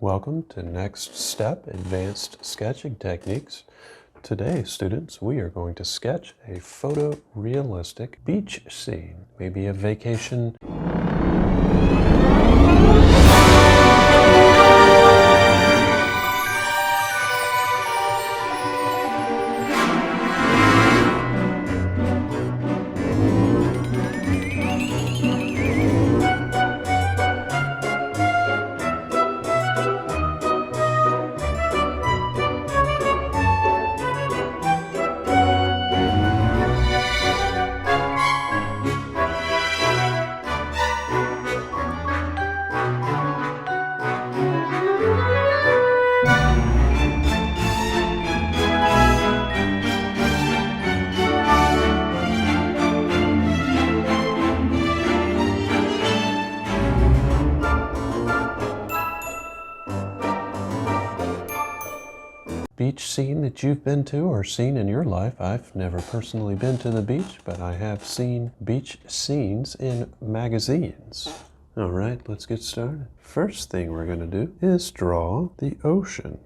Welcome to Next Step Advanced Sketching Techniques. Today, students, we are going to sketch a photorealistic beach scene, maybe a vacation. Beach scene that you've been to or seen in your life. I've never personally been to the beach, but I have seen beach scenes in magazines. All right, let's get started. First thing we're going to do is draw the ocean.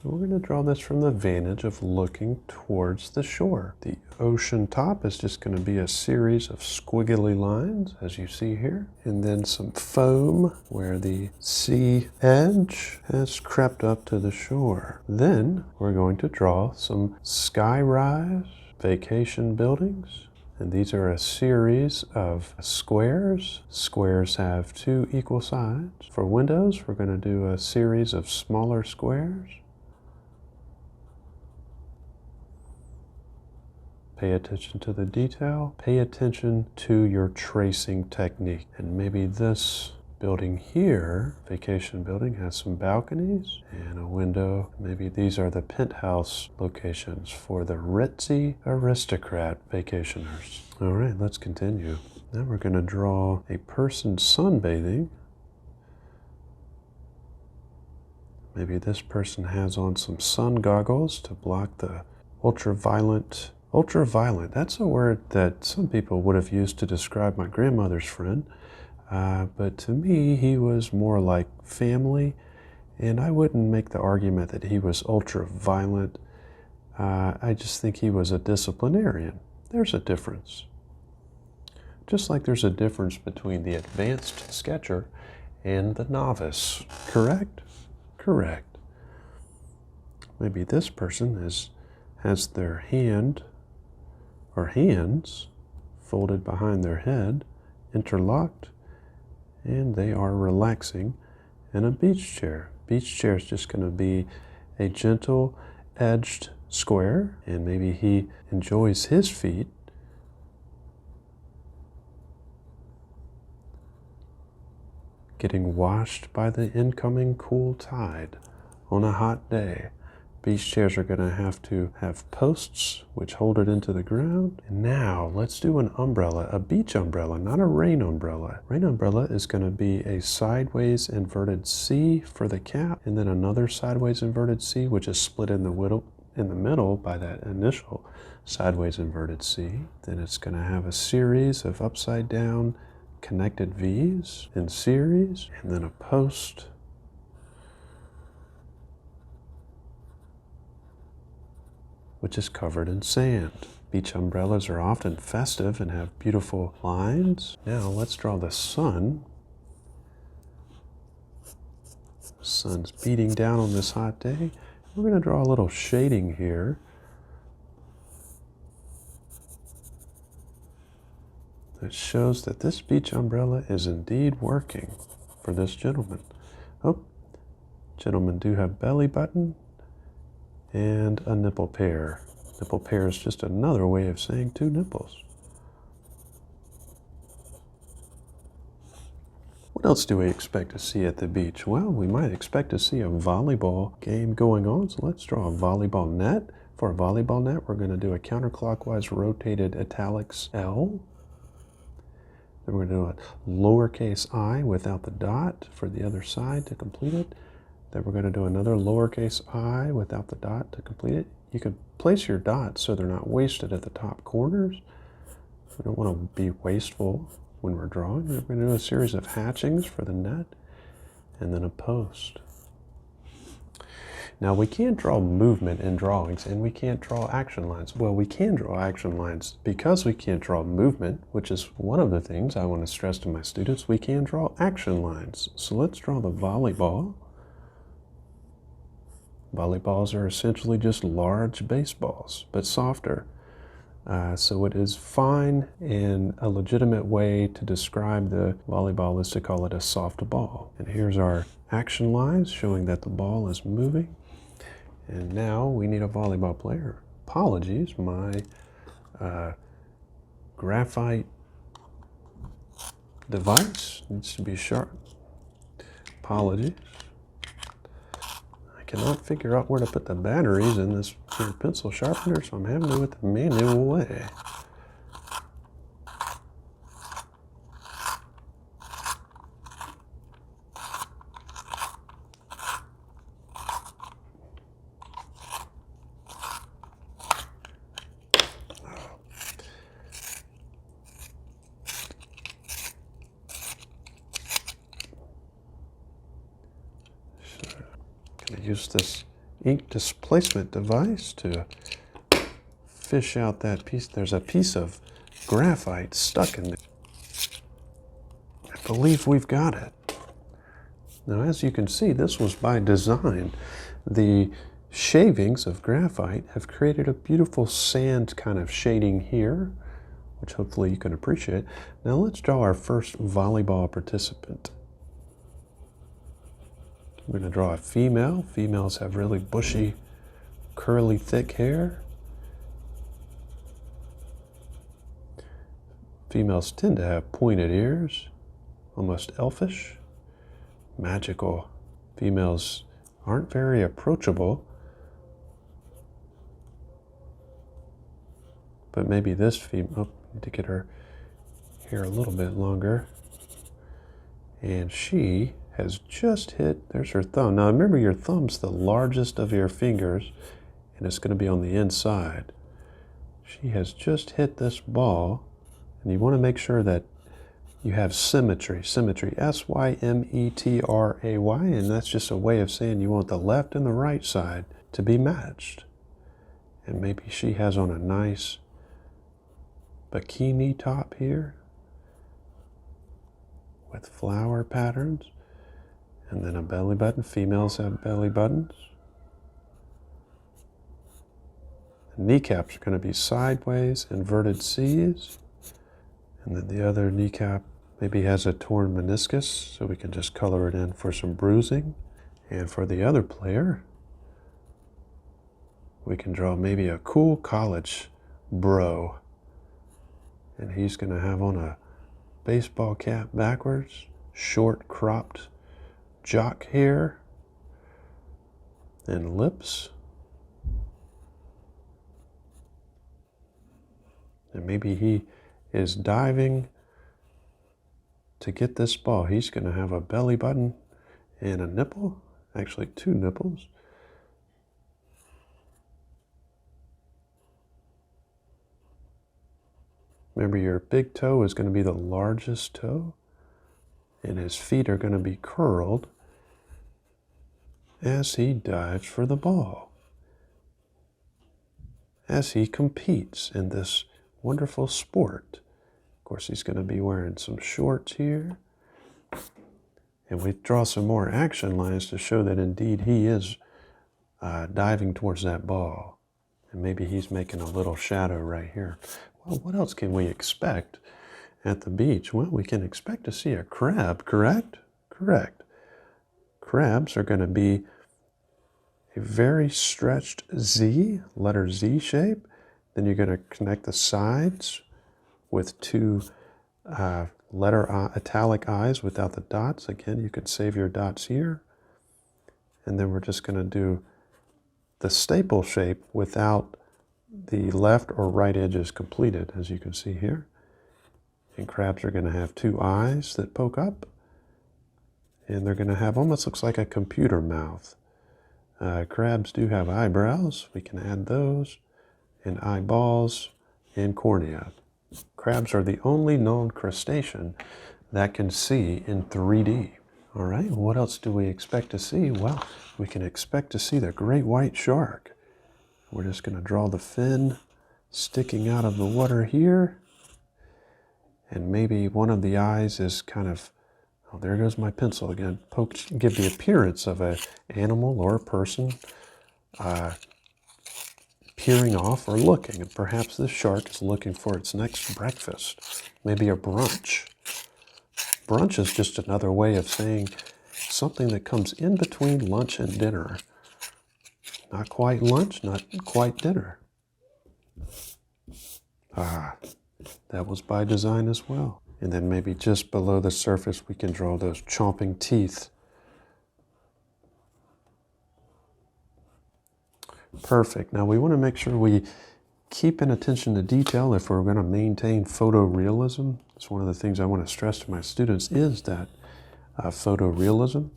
We're going to draw this from the vantage of looking towards the shore. The ocean top is just going to be a series of squiggly lines, as you see here, and then some foam where the sea edge has crept up to the shore. Then we're going to draw some skyrise vacation buildings. And these are a series of squares. Squares have two equal sides. For windows, we're going to do a series of smaller squares. Pay attention to the detail. Pay attention to your tracing technique. And maybe this building here, vacation building, has some balconies and a window. Maybe these are the penthouse locations for the ritzy aristocrat vacationers. All right, let's continue. Now we're going to draw a person sunbathing. Maybe this person has on some sun goggles to block the ultraviolet. Ultraviolet, that's a word that some people would have used to describe my grandmother's friend, but to me he was more like family, and I wouldn't make the argument that he was ultraviolet. I just think he was a disciplinarian. There's a difference. Just like there's a difference between the advanced sketcher and the novice, correct? Correct. Maybe this person has their hand or hands folded behind their head, interlocked, and they are relaxing in a beach chair. Beach chair is just going to be a gentle edged square, and maybe he enjoys his feet getting washed by the incoming cool tide on a hot day. Beach chairs are going to have posts which hold it into the ground. And now let's do an umbrella, a beach umbrella, not a rain umbrella. Rain umbrella is going to be a sideways inverted C for the cap, and then another sideways inverted C, which is split in the middle by that initial sideways inverted C. Then it's going to have a series of upside down connected V's in series, and then a post. Which is covered in sand. Beach umbrellas are often festive and have beautiful lines. Now let's draw the sun. The sun's beating down on this hot day. We're going to draw a little shading here. That shows that this beach umbrella is indeed working for this gentleman. Oh, gentlemen do have belly button and a nipple pair. Nipple pair is just another way of saying two nipples. What else do we expect to see at the beach? Well, we might expect to see a volleyball game going on, so let's draw a volleyball net. For a volleyball net, we're going to do a counterclockwise rotated italics L. Then we're going to do a lowercase I without the dot for the other side to complete it. Then we're going to do another lowercase I without the dot to complete it. You can place your dots so they're not wasted at the top corners. We don't want to be wasteful when we're drawing. We're going to do a series of hatchings for the net and then a post. Now we can't draw movement in drawings, and we can't draw action lines. Well, we can draw action lines. Because we can't draw movement, which is one of the things I want to stress to my students, we can draw action lines. So let's draw the volleyball. Volleyballs are essentially just large baseballs, but softer. So it is fine and a legitimate way to describe the volleyball is to call it a soft ball. And here's our action lines showing that the ball is moving. And now we need a volleyball player. Apologies, my graphite device needs to be sharp. Apologies. I cannot figure out where to put the batteries in this here pencil sharpener, so I'm having to do it the manual way. I'm going to use this ink displacement device to fish out that piece. There's a piece of graphite stuck in there. I believe we've got it. Now, as you can see, this was by design. The shavings of graphite have created a beautiful sand kind of shading here, which hopefully you can appreciate. Now let's draw our first volleyball participant. We're going to draw a female. Females have really bushy, curly, thick hair. Females tend to have pointed ears, almost elfish, magical. Females aren't very approachable, but maybe this female, need to get her hair a little bit longer, and she has just hit, there's her thumb. Now remember, your thumb's the largest of your fingers, and it's going to be on the inside. She has just hit this ball, and you want to make sure that you have symmetry. Symmetry, S-Y-M-E-T-R-A-Y, and that's just a way of saying you want the left and the right side to be matched. And maybe she has on a nice bikini top here with flower patterns. And then a belly button. Females have belly buttons. The kneecaps are going to be sideways, inverted C's. And then the other kneecap maybe has a torn meniscus, so we can just color it in for some bruising. And for the other player, we can draw maybe a cool college bro. And he's going to have on a baseball cap backwards, short cropped jock hair, and lips. And maybe he is diving to get this ball. He's going to have a belly button and a nipple, actually 2 nipples. Remember, your big toe is going to be the largest toe, and his feet are going to be curled as he dives for the ball, as he competes in this wonderful sport. Of course, he's going to be wearing some shorts here. And we draw some more action lines to show that indeed he is diving towards that ball. And maybe he's making a little shadow right here. Well, what else can we expect at the beach? Well, we can expect to see a crab, correct? Correct. Crabs are going to be a very stretched Z, letter Z shape. Then you're going to connect the sides with 2 italic eyes without the dots. Again, you could save your dots here. And then we're just going to do the staple shape without the left or right edges completed, as you can see here. And crabs are going to have 2 eyes that poke up. And they're going to have almost looks like a computer mouth. Crabs do have eyebrows. We can add those, and eyeballs, and cornea. Crabs are the only known crustacean that can see in 3D. All right, what else do we expect to see? Well, we can expect to see the great white shark. We're just going to draw the fin sticking out of the water here. And maybe one of the eyes is kind of, oh, there goes my pencil again, give the appearance of an animal or a person peering off or looking. And perhaps this shark is looking for its next breakfast, maybe a brunch. Brunch is just another way of saying something that comes in between lunch and dinner. Not quite lunch, not quite dinner. That was by design as well. And then maybe just below the surface we can draw those chomping teeth. Perfect. Now we want to make sure we keep in attention to detail if we're going to maintain photorealism. It's one of the things I want to stress to my students is that photorealism.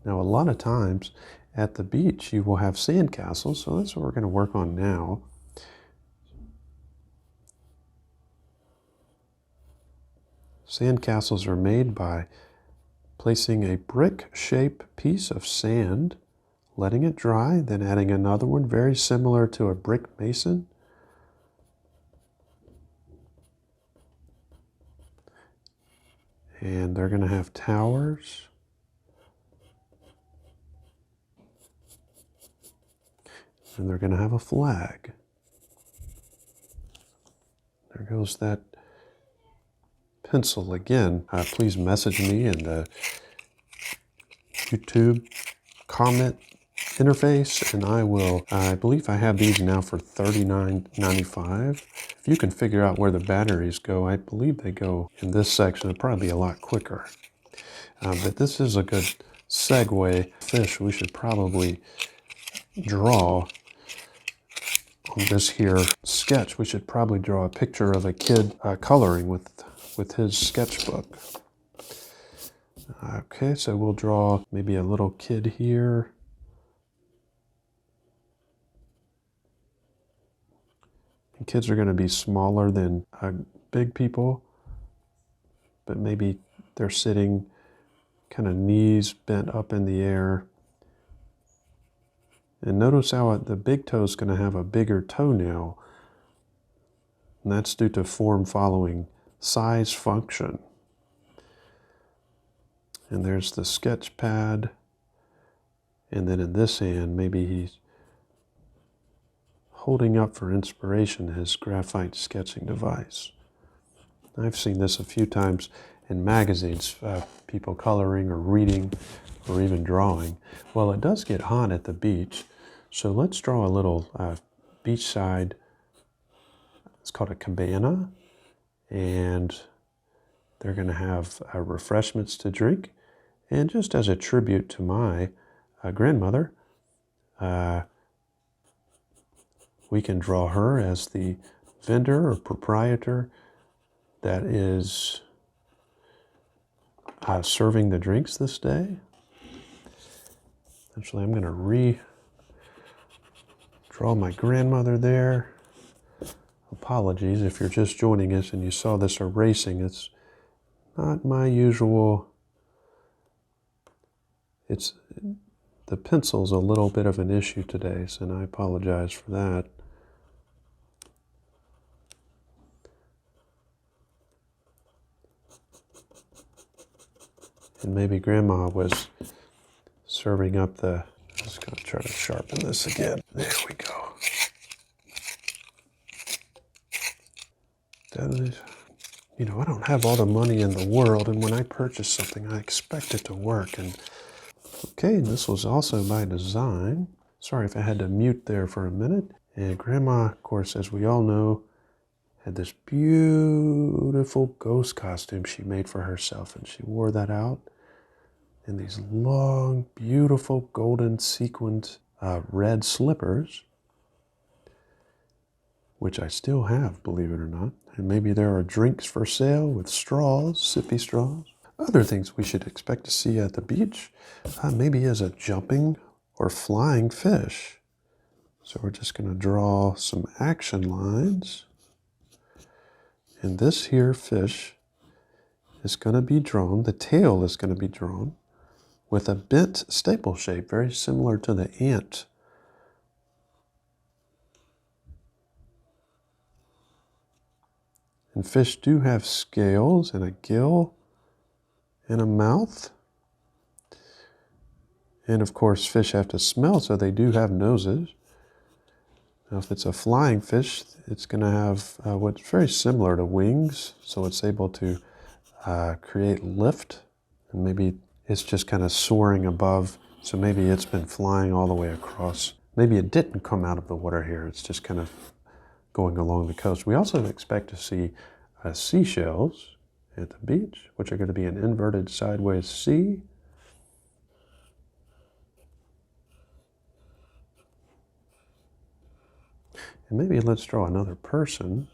Now a lot of times at the beach you will have sandcastles, so that's what we're going to work on now. Sandcastles are made by placing a brick-shaped piece of sand, letting it dry, then adding another one very similar to a brick mason. And they're going to have towers. And they're going to have a flag. There goes that pencil again. Please message me in the YouTube comment interface, and I believe I have these now for $39.95. If you can figure out where the batteries go, I believe they go in this section. It'll probably be a lot quicker. But this is a good segue. Fish we should probably draw on this here sketch. We should probably draw a picture of a kid coloring with his sketchbook. Okay, so we'll draw maybe a little kid here. And kids are going to be smaller than big people, but maybe they're sitting kind of knees bent up in the air. And notice how the big toe is going to have a bigger toenail. And that's due to form following size function. And there's the sketch pad. And then in this hand, maybe he's holding up for inspiration his graphite sketching device. I've seen this a few times in magazines, people coloring or reading or even drawing. Well, it does get hot at the beach, so let's draw a little beachside. It's called a cabana, and they're going to have refreshments to drink. And just as a tribute to my grandmother, we can draw her as the vendor or proprietor that is serving the drinks this day. Actually, I'm going to re-draw my grandmother there. Apologies if you're just joining us and you saw this erasing. It's not my usual. The pencil's a little bit of an issue today, so I apologize for that. And maybe Grandma was serving up the, I'm just going to try to sharpen this again. There we go. You know, I don't have all the money in the world, and when I purchase something, I expect it to work. And okay, this was also by design. Sorry if I had to mute there for a minute. And Grandma, of course, as we all know, had this beautiful ghost costume she made for herself, and she wore that out in these long, beautiful, golden sequined red slippers, which I still have, believe it or not. And maybe there are drinks for sale with straws, sippy straws. Other things we should expect to see at the beach, maybe is a jumping or flying fish. So we're just going to draw some action lines. And this here fish is going to be drawn, the tail is going to be drawn with a bent staple shape, very similar to the ant. And fish do have scales and a gill and a mouth. And of course, fish have to smell, so they do have noses. Now, if it's a flying fish, it's going to have what's very similar to wings, so it's able to create lift, and maybe it's just kind of soaring above, so maybe it's been flying all the way across. Maybe it didn't come out of the water here, it's just kind of going along the coast. We also expect to see seashells at the beach, which are going to be an inverted sideways C. And maybe let's draw another person.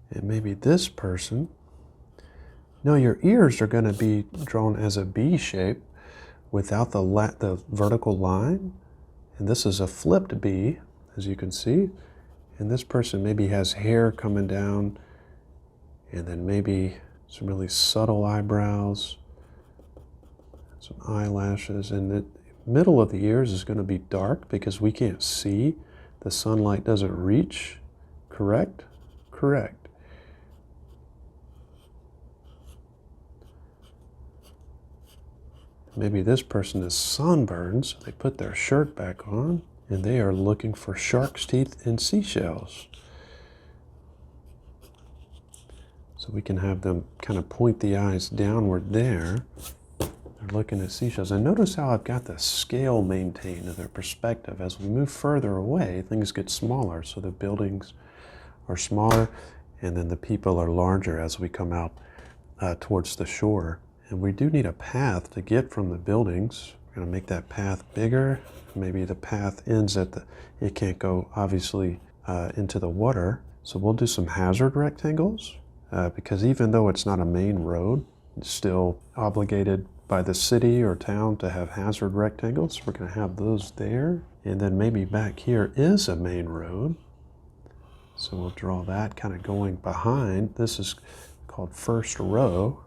And maybe this person. No, your ears are going to be drawn as a B shape without the vertical line. And this is a flipped B, as you can see. And this person maybe has hair coming down, and then maybe some really subtle eyebrows, some eyelashes. And the middle of the ears is going to be dark because we can't see. The sunlight doesn't reach. Correct? Correct. Maybe this person is sunburned, so they put their shirt back on, and they are looking for shark's teeth and seashells. So we can have them kind of point the eyes downward there. They're looking at seashells. And notice how I've got the scale maintained of their perspective. As we move further away, things get smaller. So the buildings are smaller, and then the people are larger as we come out towards the shore. And we do need a path to get from the buildings. We're going to make that path bigger. Maybe the path ends at it can't go obviously into the water. So we'll do some hazard rectangles because even though it's not a main road, it's still obligated by the city or town to have hazard rectangles. We're going to have those there. And then maybe back here is a main road. So we'll draw that kind of going behind. This is called first row.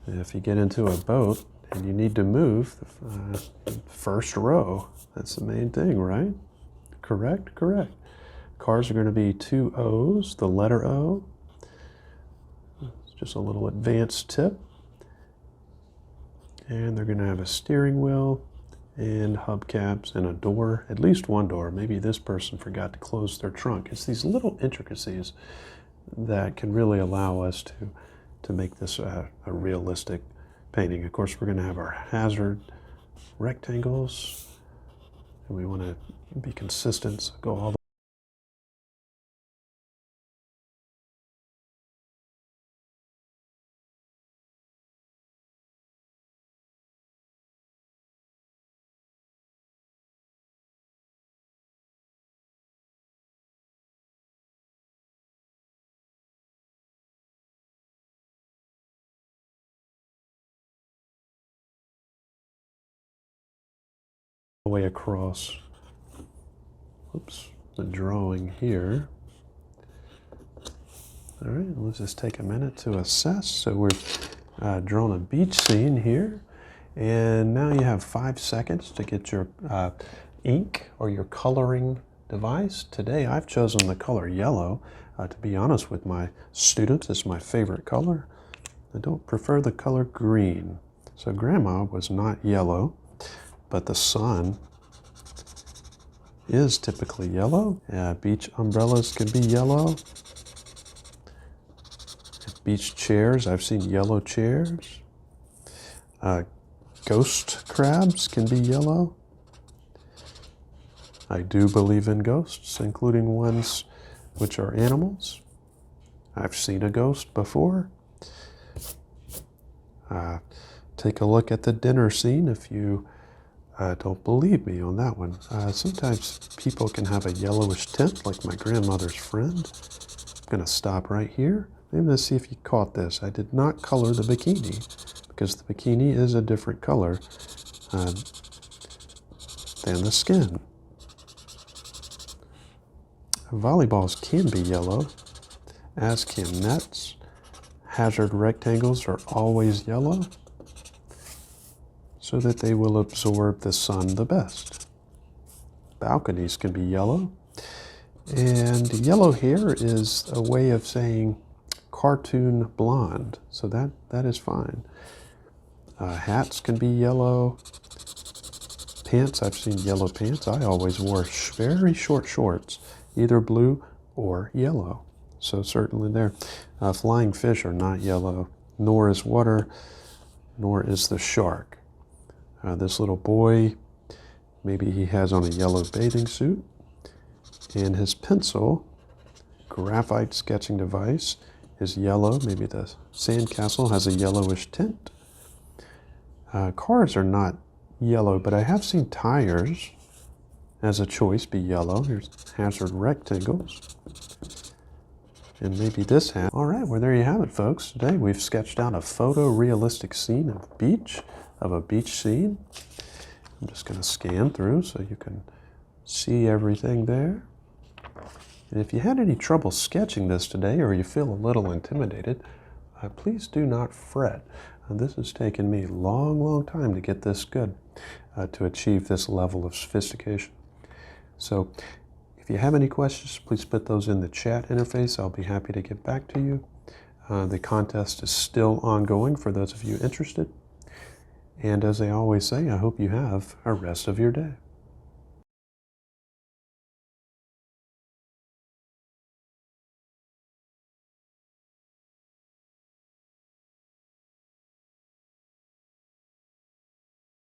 And if you get into a boat and you need to move, first row, that's the main thing, right? Correct? Correct. Cars are going to be 2 O's, the letter O. It's just a little advanced tip. And they're going to have a steering wheel and hubcaps and a door, at least one door. Maybe this person forgot to close their trunk. It's these little intricacies that can really allow us to make this a realistic painting. Of course, we're going to have our hazard rectangles, and we want to be consistent, so go all the way across. Oops, the drawing here. All right, let's just take a minute to assess. So we've drawn a beach scene here, and now you have 5 seconds to get your ink or your coloring device. Today I've chosen the color yellow. To be honest with my students, it's my favorite color. I don't prefer the color green. So Grandma was not yellow, but the sun is typically yellow. Beach umbrellas can be yellow. Beach chairs, I've seen yellow chairs. Ghost crabs can be yellow. I do believe in ghosts, including ones which are animals. I've seen a ghost before. Take a look at the dinner scene if you don't believe me on that one. Sometimes people can have a yellowish tint, like my grandmother's friend. I'm going to stop right here. Let's see if you caught this. I did not color the bikini because the bikini is a different color than the skin. Volleyballs can be yellow, as can nets. Hazard rectangles are always yellow so that they will absorb the sun the best. Balconies can be yellow. And yellow here is a way of saying cartoon blonde, so that is fine. Hats can be yellow. Pants, I've seen yellow pants. I always wore very short shorts, either blue or yellow. So certainly there. Flying fish are not yellow, nor is water, nor is the shark. This little boy, maybe he has on a yellow bathing suit, and his pencil, graphite sketching device, is yellow. Maybe the sandcastle has a yellowish tint. Cars are not yellow, but I have seen tires as a choice be yellow. Here's hazard rectangles. And maybe this hat. All right, well, there you have it, folks. Today we've sketched out a photorealistic scene of a beach scene. I'm just going to scan through so you can see everything there. And if you had any trouble sketching this today, or you feel a little intimidated, please do not fret. This has taken me a long time to get this good, to achieve this level of sophistication. So if you have any questions, please put those in the chat interface. I'll be happy to get back to you. The contest is still ongoing for those of you interested. And as I always say, I hope you have a rest of your day.